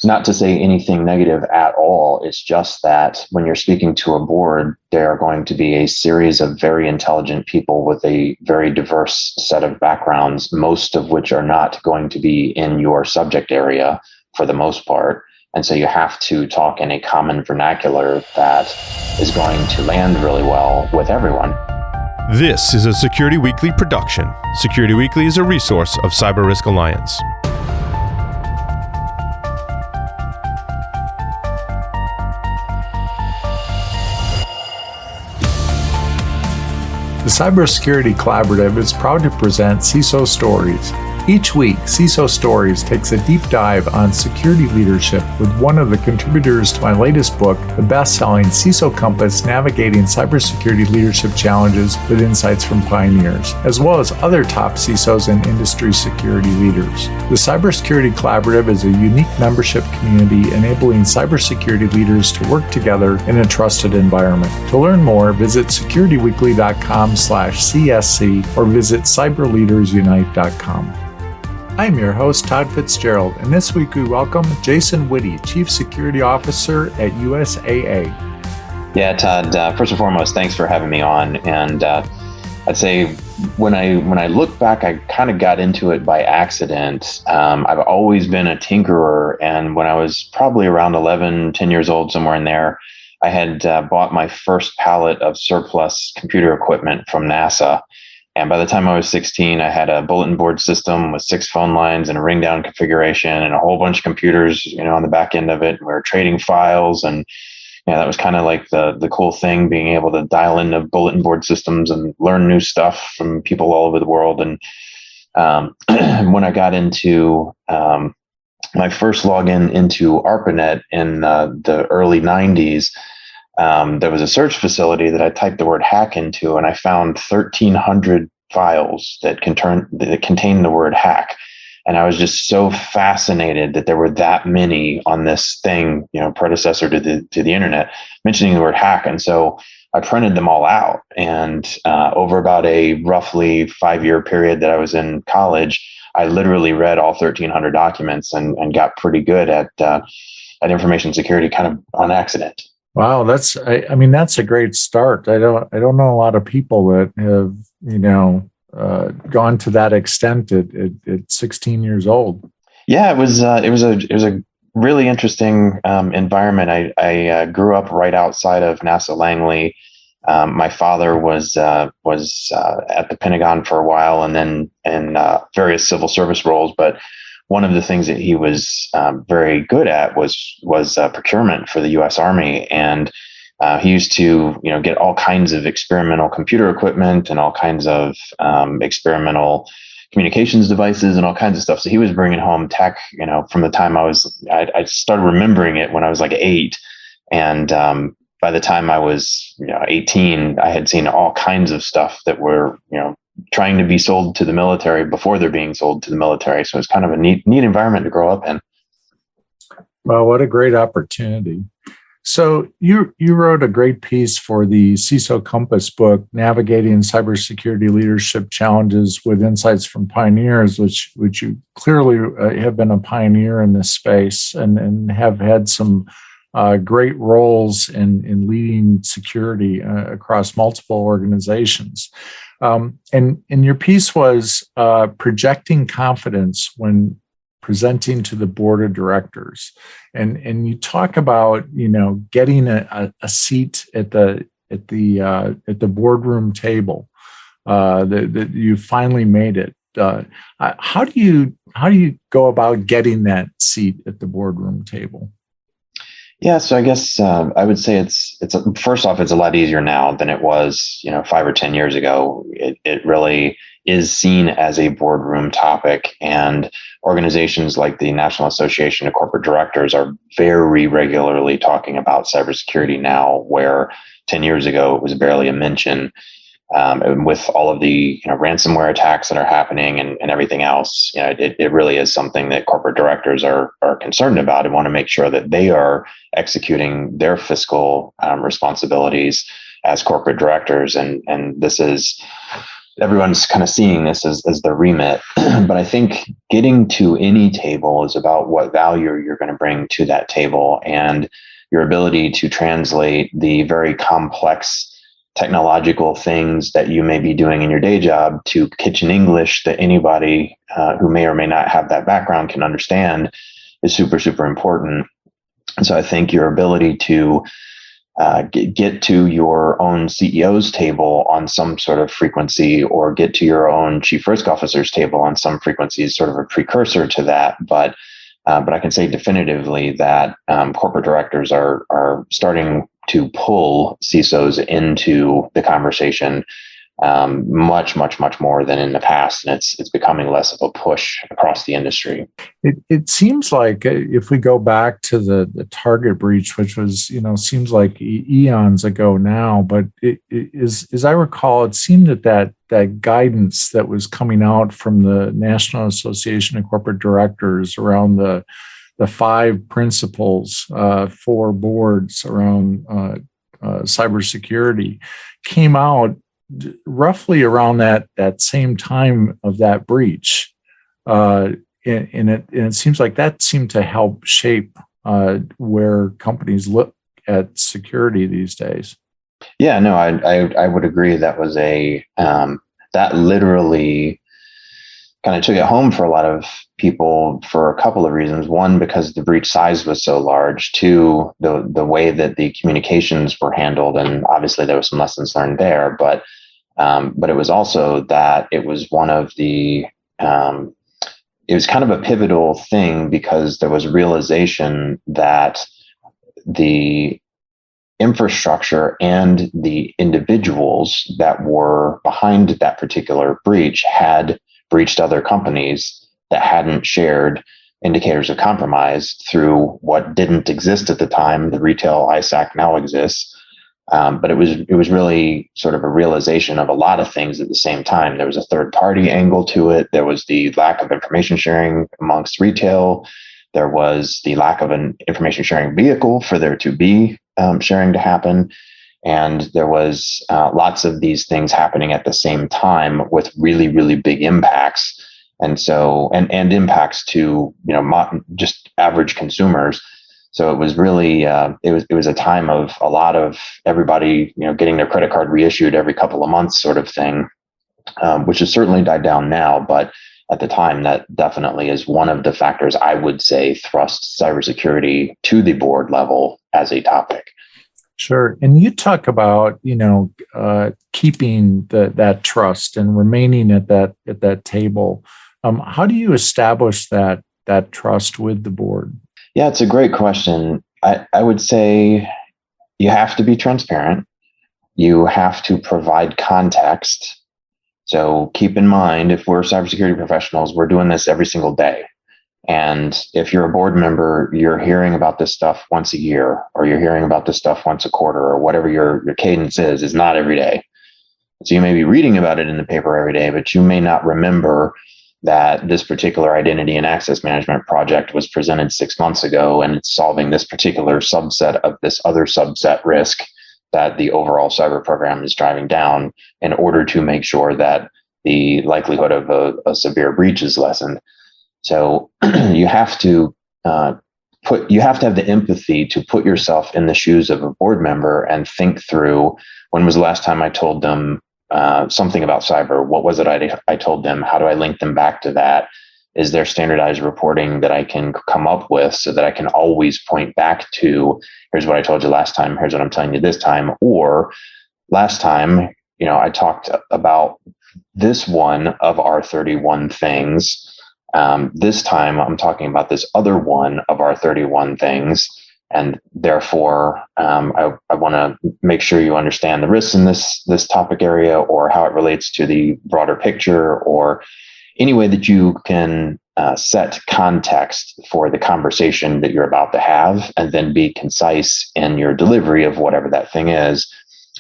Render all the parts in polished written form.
not to say anything negative at all. It's just that when you're speaking to a board, there are going to be a series of very intelligent people with a very diverse set of backgrounds, most of which are not going to be in your subject area for the most part. And so you have to talk in a common vernacular that is going to land really well with everyone. This is a Security Weekly production. Security Weekly is a resource of Cyber Risk Alliance. The Cybersecurity Collaborative is proud to present CISO Stories. Each week, CISO Stories takes a deep dive on security leadership with one of the contributors to my latest book, the best-selling CISO Compass: Navigating Cybersecurity Leadership Challenges with Insights from Pioneers, as well as other top CISOs and industry security leaders. The Cybersecurity Collaborative is a unique membership community enabling cybersecurity leaders to work together in a trusted environment. To learn more, visit securityweekly.com/CSC or visit cyberleadersunite.com. I'm your host, Todd Fitzgerald, and this week we welcome Jason Witty, Chief Security Officer at USAA. Yeah, Todd, first and foremost, thanks for having me on. And I'd say when I look back, I kind of got into it by accident. I've always been a tinkerer, and when I was probably around 11, 10 years old, somewhere in there, I had bought my first pallet of surplus computer equipment from NASA. And by the time I was 16, I had a bulletin board system with 6 phone lines and a ring down configuration and a whole bunch of computers, on the back end of it. We were trading files, and that was kind of like the cool thing, being able to dial into bulletin board systems and learn new stuff from people all over the world. And when I got into my first login into ARPANET in the early 90s, there was a search facility that I typed the word hack into, and I found 1,300 files that contained the word hack. And I was just so fascinated that there were that many on this thing, predecessor to the internet, mentioning the word hack. And so I printed them all out. And over about a roughly 5-year period that I was in college, I literally read all 1,300 documents and got pretty good at information security kind of on accident. Wow, that's a great start. I don't know a lot of people that have gone to that extent at 16 years old. Yeah, it was a really interesting environment. I grew up right outside of NASA Langley. My father was at the Pentagon for a while, and then in various civil service roles, but one of the things that he was very good at was procurement for the U.S. Army, and he used to get all kinds of experimental computer equipment and all kinds of experimental communications devices and all kinds of stuff. So he was bringing home tech, from the time I started remembering it when I was like 8, and by the time I was 18, I had seen all kinds of stuff that were trying to be sold to the military before they're being sold to the military. So it's kind of a neat environment to grow up in. Well, what a great opportunity. So you wrote a great piece for the CISO Compass book, Navigating Cybersecurity Leadership Challenges with Insights from Pioneers, which you clearly have been a pioneer in this space and have had some great roles in leading security across multiple organizations. And your piece was projecting confidence when presenting to the board of directors, and you talk about getting a seat at the boardroom table. That you finally made it. How do you go about getting that seat at the boardroom table? Yeah, so I guess I would say it's first off, it's a lot easier now than it was 5 or 10 years ago. It really is seen as a boardroom topic, and organizations like the National Association of Corporate Directors are very regularly talking about cybersecurity now, where 10 years ago it was barely a mention. And with all of the ransomware attacks that are happening and everything else, it really is something that corporate directors are concerned about and want to make sure that they are executing their fiscal responsibilities as corporate directors. And this is everyone's kind of seeing this as their remit. But I think getting to any table is about what value you're going to bring to that table and your ability to translate the very complex technological things that you may be doing in your day job to kitchen English that anybody who may or may not have that background can understand is super, super important. And so I think your ability to get to your own CEO's table on some sort of frequency, or get to your own chief risk officer's table on some frequency, is sort of a precursor to that. But I can say definitively that corporate directors are starting to pull CISOs into the conversation much more than in the past, and it's becoming less of a push across the industry. It seems like if we go back to the Target breach, which was seems like eons ago now, but as I recall, it seemed that guidance that was coming out from the National Association of Corporate Directors around the 5 principles for boards around cybersecurity came out roughly around that same time of that breach, and it seems like that seemed to help shape where companies look at security these days. Yeah, no, I would agree. That was that literally kind of took it home for a lot of people for a couple of reasons. One, because the breach size was so large. Two, the way that the communications were handled, and obviously there was some lessons learned there, but it was also that it was one of the it was kind of a pivotal thing, because there was realization that the infrastructure and the individuals that were behind that particular breach had breached other companies that hadn't shared indicators of compromise through what didn't exist at the time. The retail ISAC now exists. But it was really sort of a realization of a lot of things at the same time. There was a third party angle to it. There was the lack of information sharing amongst retail. There was the lack of an information sharing vehicle for there to be sharing to happen. And there was lots of these things happening at the same time with really, really big impacts. And so, and impacts to, just average consumers. So it was really, it was a time of a lot of everybody, getting their credit card reissued every couple of months sort of thing, which has certainly died down now. But at the time, that definitely is one of the factors I would say thrust cybersecurity to the board level as a topic. Sure. And you talk about, keeping that trust and remaining at that table. How do you establish that trust with the board? Yeah, it's a great question. I would say you have to be transparent. You have to provide context. So keep in mind, if we're cybersecurity professionals, we're doing this every single day. And if you're a board member, you're hearing about this stuff once a year, or you're hearing about this stuff once a quarter, or whatever your cadence is not every day. So you may be reading about it in the paper every day, but you may not remember that this particular identity and access management project was presented 6 months ago, and it's solving this particular subset of this other subset risk that the overall cyber program is driving down in order to make sure that the likelihood of a severe breach is lessened. So you have to have the empathy to put yourself in the shoes of a board member and think through, when was the last time I told them something about cyber? What was it I told them? How do I link them back to that? Is there standardized reporting that I can come up with so that I can always point back to, here's what I told you last time, here's what I'm telling you this time, or last time, I talked about this one of our 31 things. This time I'm talking about this other one of our 31 things. And therefore, I want to make sure you understand the risks in this topic area, or how it relates to the broader picture, or any way that you can set context for the conversation that you're about to have, and then be concise in your delivery of whatever that thing is.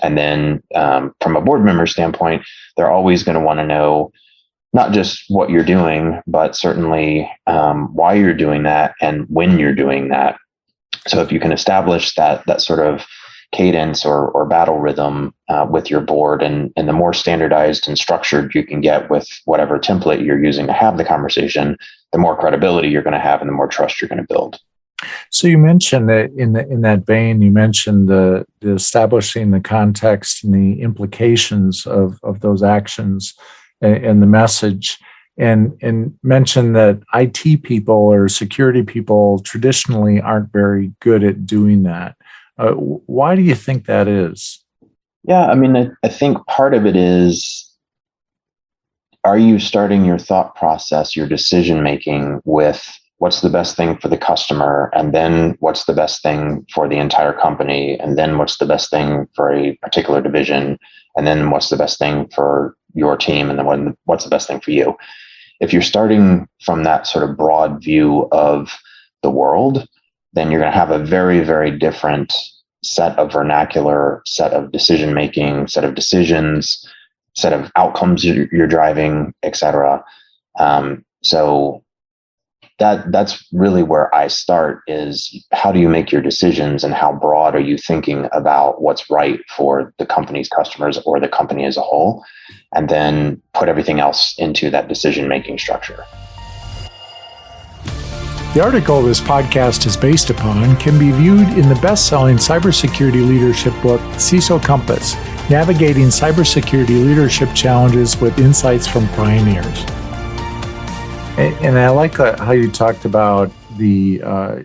And then from a board member standpoint, they're always going to want to know not just what you're doing, but certainly why you're doing that and when you're doing that. So if you can establish that sort of cadence or battle rhythm with your board, and the more standardized and structured you can get with whatever template you're using to have the conversation, the more credibility you're going to have and the more trust you're going to build. So you mentioned that in that vein, you mentioned the establishing the context and the implications of those actions and the message, and mentioned that IT people or security people traditionally aren't very good at doing that. Why do you think that is? Yeah, I mean, I think part of it is, are you starting your thought process, your decision making with what's the best thing for the customer, and then what's the best thing for the entire company, and then what's the best thing for a particular division, and then what's the best thing for your team, and then what's the best thing for you? If you're starting from that sort of broad view of the world, then you're going to have a very, very different set of vernacular, set of decision making, set of decisions, set of outcomes you're driving, et cetera. So that's really where I start, is how do you make your decisions, and how broad are you thinking about what's right for the company's customers or the company as a whole, and then put everything else into that decision-making structure. The article this podcast is based upon can be viewed in the best-selling cybersecurity leadership book, CISO Compass, Navigating Cybersecurity Leadership Challenges with Insights from Pioneers. And I like how you talked about the,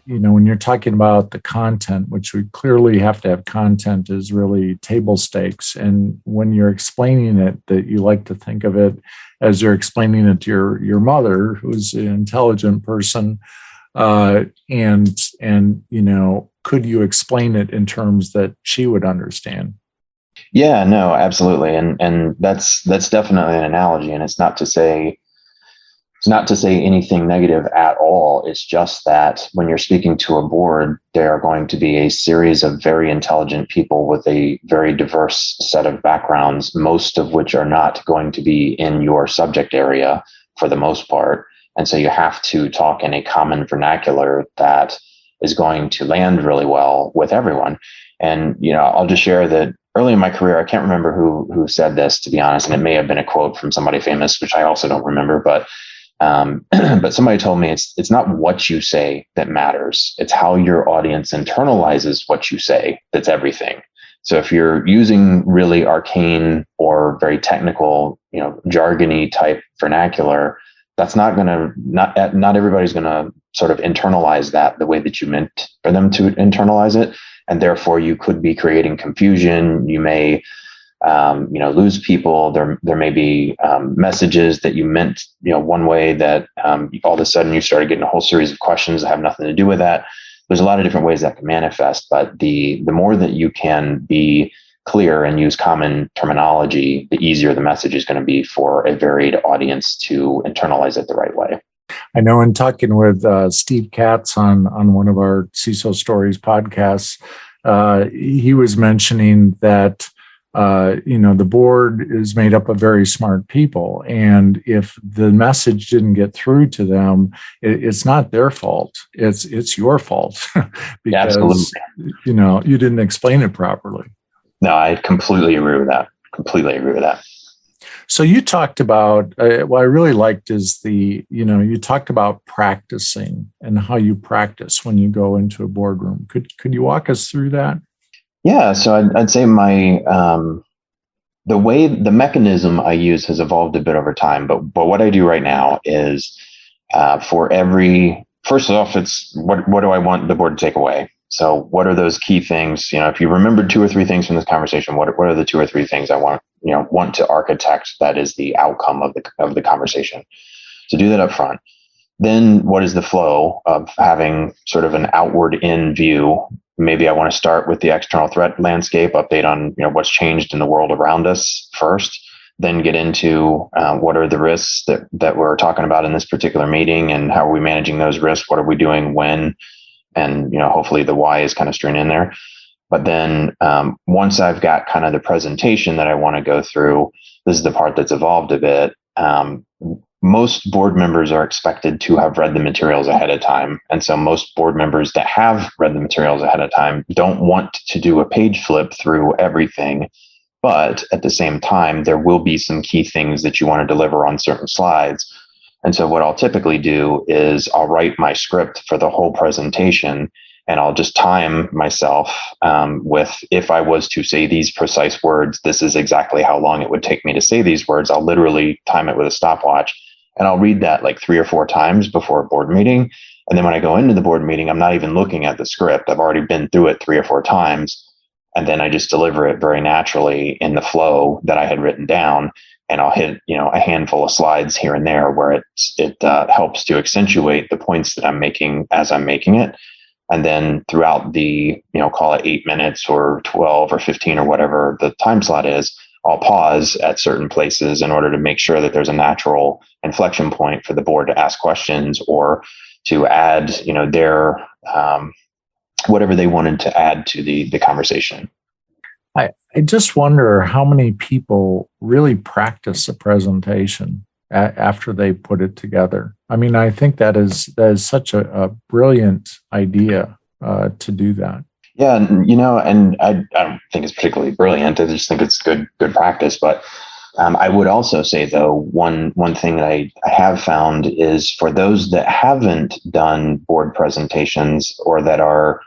when you're talking about the content, which we clearly have to have content, is really table stakes. And when you're explaining it, that you like to think of it as you're explaining it to your mother, who's an intelligent person. And could you explain it in terms that she would understand? Yeah, no, absolutely. And that's definitely an analogy. And it's not to say anything negative at all. It's just that when you're speaking to a board, there are going to be a series of very intelligent people with a very diverse set of backgrounds, most of which are not going to be in your subject area for the most part. And so you have to talk in a common vernacular that is going to land really well with everyone. And, I'll just share that early in my career, I can't remember who said this, to be honest, and it may have been a quote from somebody famous, which I also don't remember, but somebody told me it's not what you say that matters. It's how your audience internalizes what you say that's everything. So if you're using really arcane or very technical, jargony type vernacular, that's not everybody's going to sort of internalize that the way that you meant for them to internalize it. And therefore you could be creating confusion. You may lose people. There may be messages that you meant, one way that all of a sudden you started getting a whole series of questions that have nothing to do with that. There's a lot of different ways that can manifest, but the more that you can be clear and use common terminology, the easier the message is going to be for a varied audience to internalize it the right way. I know in talking with Steve Katz on one of our CISO Stories podcasts, he was mentioning that the board is made up of very smart people. And if the message didn't get through to them, it's not their fault. It's your fault because, you didn't explain it properly. No, I completely agree with that. So you talked about, what I really liked is you talked about practicing and how you practice when you go into a boardroom. Could you walk us through that? Yeah, so I'd say the mechanism I use has evolved a bit over time, but what I do right now is first off, it's what do I want the board to take away? So what are those key things? If you remembered 2 or 3 things from this conversation, what are the 2 or 3 things I want to architect that is the outcome of the conversation? So do that up front. Then what is the flow of having sort of an outward in view? Maybe I want to start with the external threat landscape, update on what's changed in the world around us first, then get into what are the risks that we're talking about in this particular meeting, and how are we managing those risks? What are we doing when? And hopefully the why is kind of strewn in there. But then once I've got kind of the presentation that I want to go through, this is the part that's evolved a bit. most board members are expected to have read the materials ahead of time. And so most board members that have read the materials ahead of time don't want to do a page flip through everything. But at the same time, there will be some key things that you want to deliver on certain slides. And so what I'll typically do is I'll write my script for the whole presentation, and I'll just time myself with, if I was to say these precise words, this is exactly how long it would take me to say these words. I'll literally time it with a stopwatch, and I'll read that like 3 or 4 times before a board meeting. And then when I go into the board meeting, I'm not even looking at the script. I've already been through it 3 or 4 times. And then I just deliver it very naturally in the flow that I had written down. And I'll hit, a handful of slides here and there where it helps to accentuate the points that I'm making as I'm making it. And then throughout the, call it 8 minutes or 12 or 15 or whatever the time slot is, I'll pause at certain places in order to make sure that there's a natural inflection point for the board to ask questions or to add, their whatever they wanted to add to the conversation. I just wonder how many people really practice a presentation after they put it together. I mean, I think that is such a brilliant idea to do that. Yeah, and I don't think it's particularly brilliant. I just think it's good practice. But I would also say, though, one thing that I have found is for those that haven't done board presentations or that are,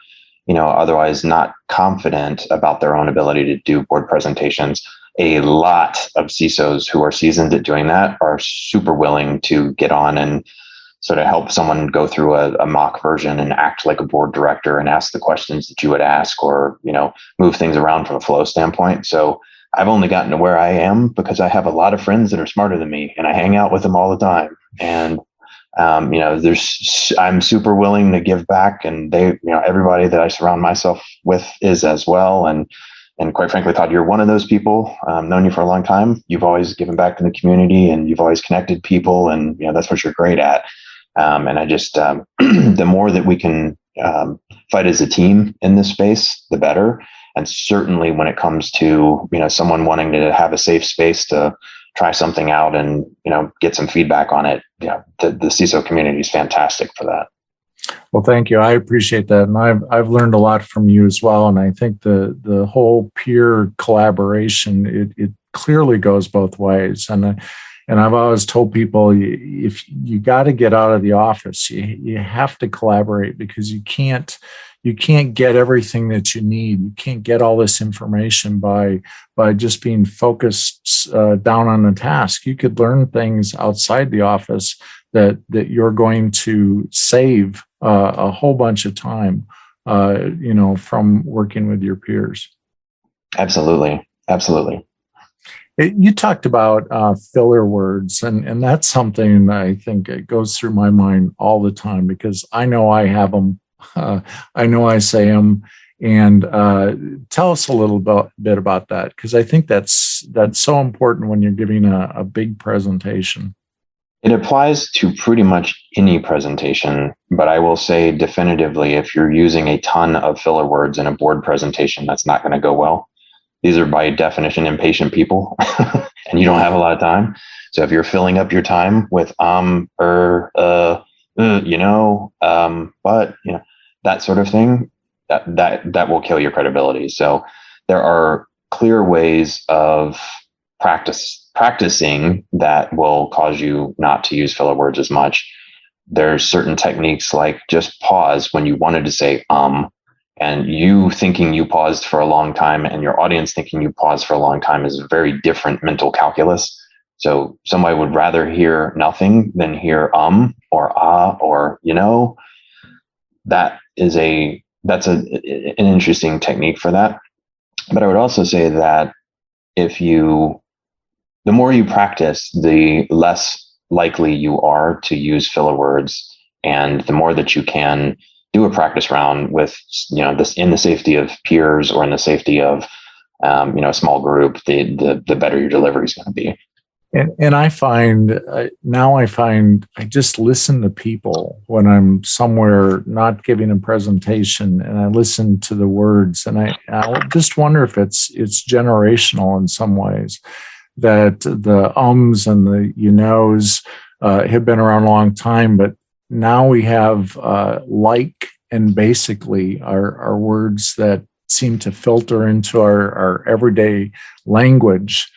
otherwise not confident about their own ability to do board presentations, a lot of CISOs who are seasoned at doing that are super willing to get on and sort of help someone go through a mock version and act like a board director and ask the questions that you would ask, or, move things around from a flow standpoint. So I've only gotten to where I am because I have a lot of friends that are smarter than me and I hang out with them all the time. And I'm super willing to give back, and they, everybody that I surround myself with is as well. And quite frankly, Todd, you're one of those people. Known you for a long time. You've always given back to the community, and you've always connected people, and that's what you're great at. And I just, the more that we can fight as a team in this space, the better. And certainly when it comes to, someone wanting to have a safe space to try something out and, get some feedback on it, the CISO community is fantastic for that. Well, thank you. I appreciate that. And I've learned a lot from you as well. And I think the whole peer collaboration, it clearly goes both ways. And I've always told people, if you got to get out of the office, you have to collaborate, because you can't get everything that you need. You can't get all this information by just being focused down on a task. You could learn things outside the office that you're going to save a whole bunch of time, from working with your peers. Absolutely. You talked about filler words, and that's something that I think it goes through my mind all the time, because I know I have them. I know I say them. And tell us a little bit about that, because I think that's so important when you're giving a big presentation. It applies to pretty much any presentation, but I will say definitively, if you're using a ton of filler words in a board presentation, that's not going to go well. These are by definition impatient people, and you don't have a lot of time. So if you're filling up your time with but that sort of thing, that will kill your credibility. So there are clear ways of practicing that will cause you not to use filler words as much. There's certain techniques like just pause when you wanted to say and you thinking you paused for a long time and your audience thinking you paused for a long time is a very different mental calculus. So somebody would rather hear nothing than hear or or that's an interesting technique for that. But I would also say that the more you practice, the less likely you are to use filler words, and the more that you can do a practice round with, this in the safety of peers or in the safety of, a small group, the better your delivery is going to be. And I find I just listen to people when I'm somewhere not giving a presentation, and I listen to the words, and I just wonder if it's generational in some ways, that the ums and the have been around a long time, but now we have like and basically are words that seem to filter into our everyday language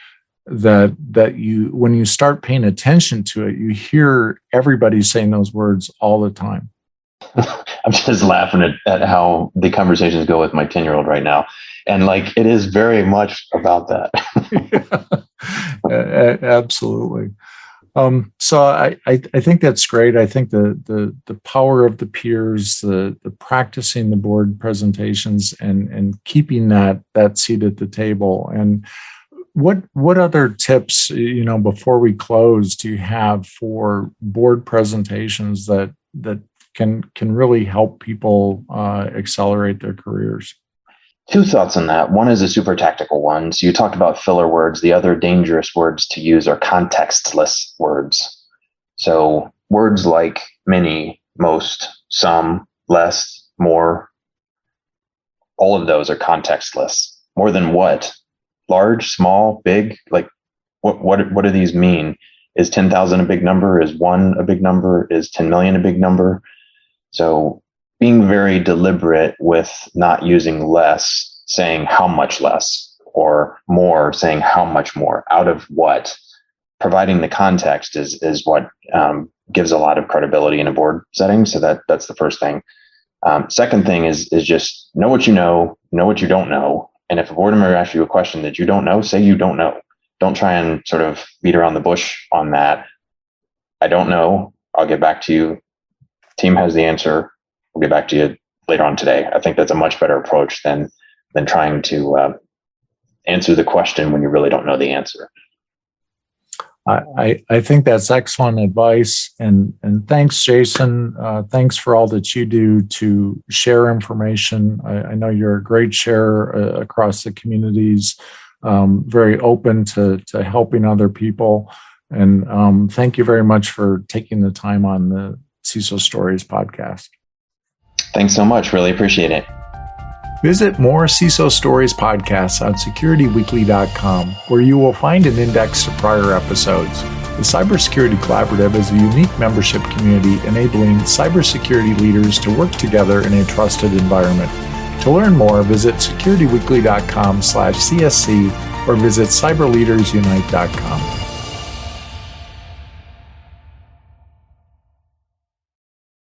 that you, when you start paying attention to it, you hear everybody saying those words all the time. I'm just laughing at how the conversations go with my 10-year-old right now. And like, it is very much about that. Yeah, absolutely. So I think that's great. I think the power of the peers, the practicing the board presentations and keeping that seat at the table. And what other tips, before we close, do you have for board presentations that can really help people accelerate their careers? Two thoughts on that. One is a super tactical one. So you talked about filler words. The other dangerous words to use are contextless words. So words like many, most, some, less, more, all of those are contextless. More than what? Large, small, big? Like what do these mean? Is 10,000 a big number? Is 1 a big number? Is 10 million a big number? So being very deliberate with not using less, saying how much less, or more, saying how much more, out of what. Providing the context is what gives a lot of credibility in a board setting. So that's the first thing. Second thing is just know what you know what you don't know. And if a board member asks you a question that you don't know, say you don't know. Don't try and sort of beat around the bush on that. I don't know. I'll get back to you. Team has the answer. We'll get back to you later on today. I think that's a much better approach than trying to answer the question when you really don't know the answer. I think that's excellent advice. And thanks, Jason. Thanks for all that you do to share information. I know you're a great sharer across the communities, very open to helping other people. And thank you very much for taking the time on the CISO Stories podcast. Thanks so much. Really appreciate it. Visit more CISO Stories podcasts on securityweekly.com, where you will find an index to prior episodes. The Cybersecurity Collaborative is a unique membership community enabling cybersecurity leaders to work together in a trusted environment. To learn more, visit securityweekly.com/CSC or visit cyberleadersunite.com.